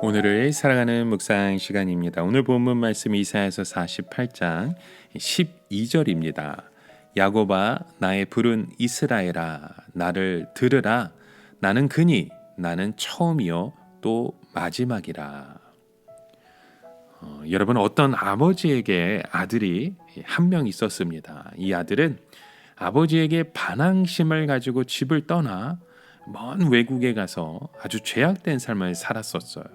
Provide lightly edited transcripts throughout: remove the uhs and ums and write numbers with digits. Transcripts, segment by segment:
오늘을 사랑하는 묵상 시간입니다. 오늘 본문 말씀 이사야서 48장 12절입니다. 야곱아 나의 부른 이스라엘아 나를 들으라. 나는 그니 나는 처음이요 또 마지막이라. 여러분, 어떤 아버지에게 아들이 한 명 있었습니다. 이 아들은 아버지에게 반항심을 가지고 집을 떠나 먼 외국에 가서 아주 죄악된 삶을 살았었어요.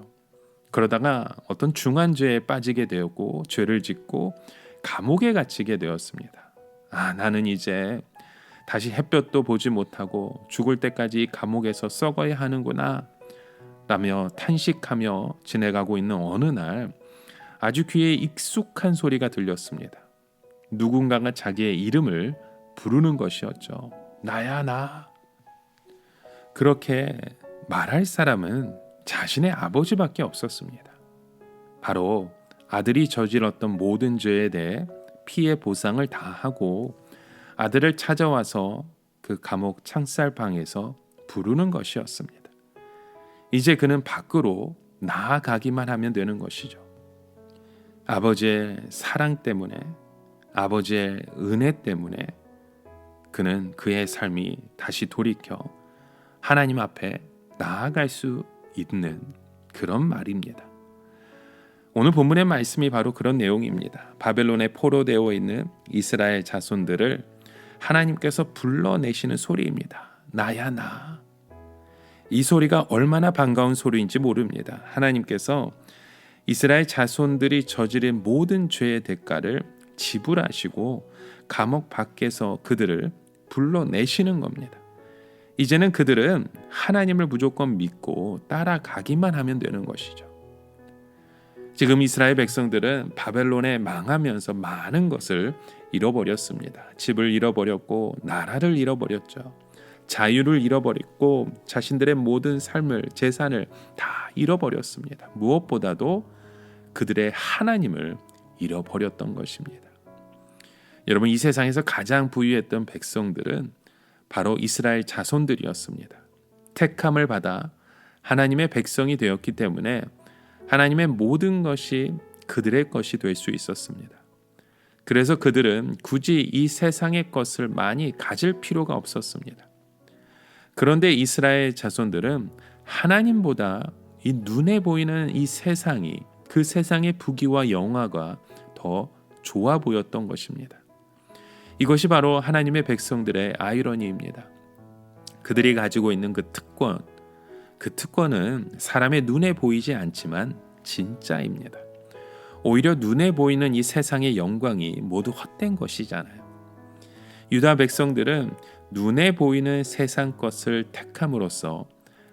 그러다가 어떤 중한 죄에 빠지게 되었고 죄를 짓고 감옥에 갇히게 되었습니다. 나는 이제 다시 햇볕도 보지 못하고 죽을 때까지 이 감옥에서 썩어야 하는구나 라며 탄식하며 지내가고 있는 어느 날 아주 귀에 익숙한 소리가 들렸습니다. 누군가가 자기의 이름을 부르는 것이었죠. 나야 나. 그렇게 말할 사람은 자신의 아버지밖에 없었습니다. 바로 아들이 저질렀던 모든 죄에 대해 피해 보상을 다 하고 아들을 찾아와서 그 감옥 창살방에서 부르는 것이었습니다. 이제 그는 밖으로 나아가기만 하면 되는 것이죠. 아버지의 사랑 때문에, 아버지의 은혜 때문에 그는 그의 삶이 다시 돌이켜 하나님 앞에 나아갈 수 있는 그런 말입니다. 오늘 본문의 말씀이 바로 그런 내용입니다. 바벨론에 포로되어 있는 이스라엘 자손들을 하나님께서 불러내시는 소리입니다. 나야 나. 이 소리가 얼마나 반가운 소리인지 모릅니다. 하나님께서 이스라엘 자손들이 저지른 모든 죄의 대가를 지불하시고 감옥 밖에서 그들을 불러내시는 겁니다. 이제는 그들은 하나님을 무조건 믿고 따라가기만 하면 되는 것이죠. 지금 이스라엘 백성들은 바벨론에 망하면서 많은 것을 잃어버렸습니다. 집을 잃어버렸고 나라를 잃어버렸죠. 자유를 잃어버렸고 자신들의 모든 삶을, 재산을 다 잃어버렸습니다. 무엇보다도 그들의 하나님을 잃어버렸던 것입니다. 여러분, 이 세상에서 가장 부유했던 백성들은 바로 이스라엘 자손들이었습니다. 택함을 받아 하나님의 백성이 되었기 때문에 하나님의 모든 것이 그들의 것이 될 수 있었습니다. 그래서 그들은 굳이 이 세상의 것을 많이 가질 필요가 없었습니다. 그런데 이스라엘 자손들은 하나님보다 이 눈에 보이는 이 세상이, 그 세상의 부귀와 영화가 더 좋아 보였던 것입니다. 이것이 바로 하나님의 백성들의 아이러니입니다. 그들이 가지고 있는 그 특권은 사람의 눈에 보이지 않지만 진짜입니다. 오히려 눈에 보이는 이 세상의 영광이 모두 헛된 것이잖아요. 유다 백성들은 눈에 보이는 세상 것을 택함으로써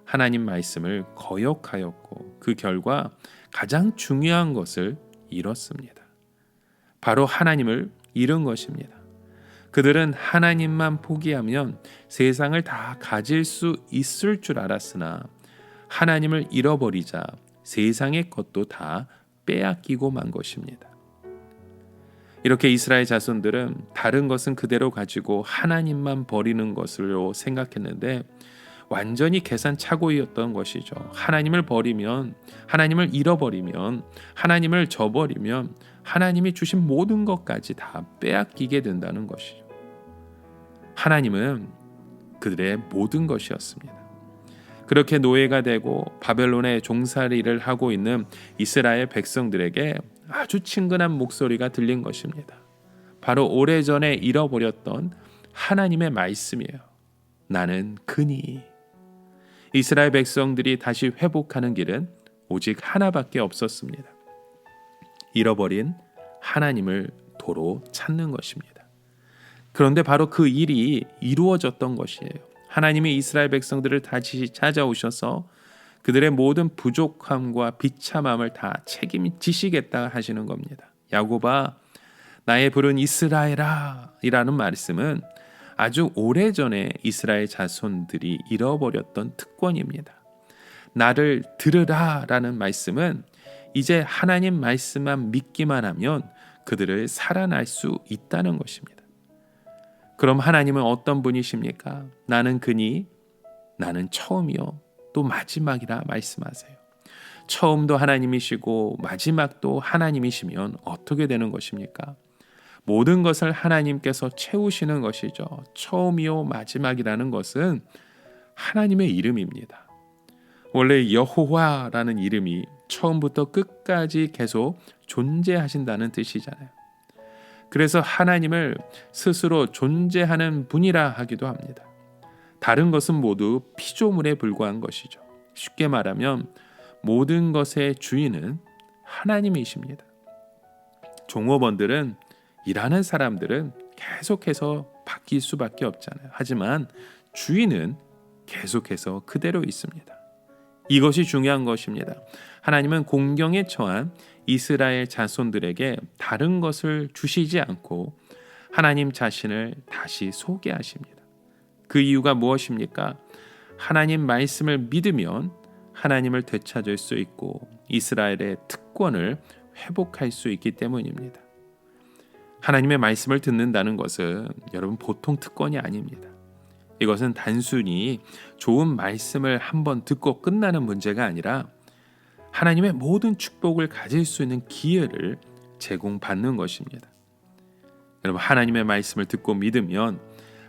하나님 말씀을 거역하였고 그 결과 가장 중요한 것을 잃었습니다. 바로 하나님을 잃은 것입니다. 그들은 하나님만 포기하면 세상을 다 가질 수 있을 줄 알았으나 하나님을 잃어버리자 세상의 것도 다 빼앗기고 만 것입니다. 이렇게 이스라엘 자손들은 다른 것은 그대로 가지고 하나님만 버리는 것으로 생각했는데 완전히 계산착오였던 것이죠. 하나님을 버리면, 하나님을 잃어버리면, 하나님을 저버리면 하나님이 주신 모든 것까지 다 빼앗기게 된다는 것이죠. 하나님은 그들의 모든 것이었습니다. 그렇게 노예가 되고 바벨론의 종살이를 하고 있는 이스라엘 백성들에게 아주 친근한 목소리가 들린 것입니다. 바로 오래전에 잃어버렸던 하나님의 말씀이에요. 나는 그니. 이스라엘 백성들이 다시 회복하는 길은 오직 하나밖에 없었습니다. 잃어버린 하나님을 도로 찾는 것입니다. 그런데 바로 그 일이 이루어졌던 것이에요. 하나님이 이스라엘 백성들을 다시 찾아오셔서 그들의 모든 부족함과 비참함을 다 책임지시겠다 하시는 겁니다. 야곱아 나의 부른 이스라엘아 이라는 말씀은 아주 오래전에 이스라엘 자손들이 잃어버렸던 특권입니다. 나를 들으라 라는 말씀은 이제 하나님 말씀만 믿기만 하면 그들을 살아날 수 있다는 것입니다. 그럼 하나님은 어떤 분이십니까? 나는 그니 나는 처음이요 또 마지막이라 말씀하세요. 처음도 하나님이시고 마지막도 하나님이시면 어떻게 되는 것입니까? 모든 것을 하나님께서 채우시는 것이죠. 처음이요 마지막이라는 것은 하나님의 이름입니다. 원래 여호와라는 이름이 처음부터 끝까지 계속 존재하신다는 뜻이잖아요. 그래서 하나님을 스스로 존재하는 분이라 하기도 합니다. 다른 것은 모두 피조물에 불과한 것이죠. 쉽게 말하면 모든 것의 주인은 하나님이십니다. 종업원들은, 일하는 사람들은 계속해서 바뀔 수밖에 없잖아요. 하지만 주인은 계속해서 그대로 있습니다. 이것이 중요한 것입니다. 하나님은 공경에 처한 이스라엘 자손들에게 다른 것을 주시지 않고 하나님 자신을 다시 소개하십니다. 그 이유가 무엇입니까? 하나님 말씀을 믿으면 하나님을 되찾을 수 있고 이스라엘의 특권을 회복할 수 있기 때문입니다. 하나님의 말씀을 듣는다는 것은 여러분 보통 특권이 아닙니다. 이것은 단순히 좋은 말씀을 한번 듣고 끝나는 문제가 아니라 하나님의 모든 축복을 가질 수 있는 기회를 제공받는 것입니다. 여러분, 하나님의 말씀을 듣고 믿으면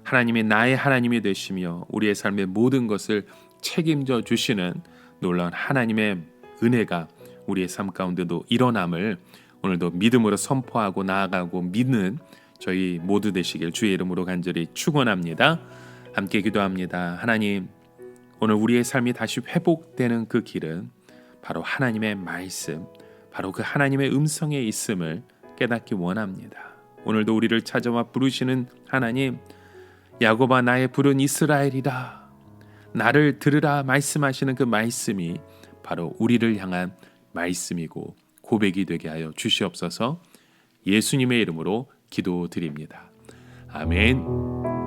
하나님이 나의 하나님이 되시며 우리의 삶의 모든 것을 책임져 주시는 놀라운 하나님의 은혜가 우리의 삶 가운데도 일어남을 오늘도 믿음으로 선포하고 나아가고 믿는 저희 모두 되시길 주의 이름으로 간절히 축원합니다. 함께 기도합니다. 하나님, 오늘 우리의 삶이 다시 회복되는 그 길은 바로 하나님의 말씀, 바로 그 하나님의 음성에 있음을 깨닫기 원합니다. 오늘도 우리를 찾아와 부르시는 하나님, 야곱아 나의 부른 이스라엘이라, 나를 들으라 말씀하시는 그 말씀이 바로 우리를 향한 말씀이고 고백이 되게 하여 주시옵소서. 예수님의 이름으로 기도드립니다. 아멘.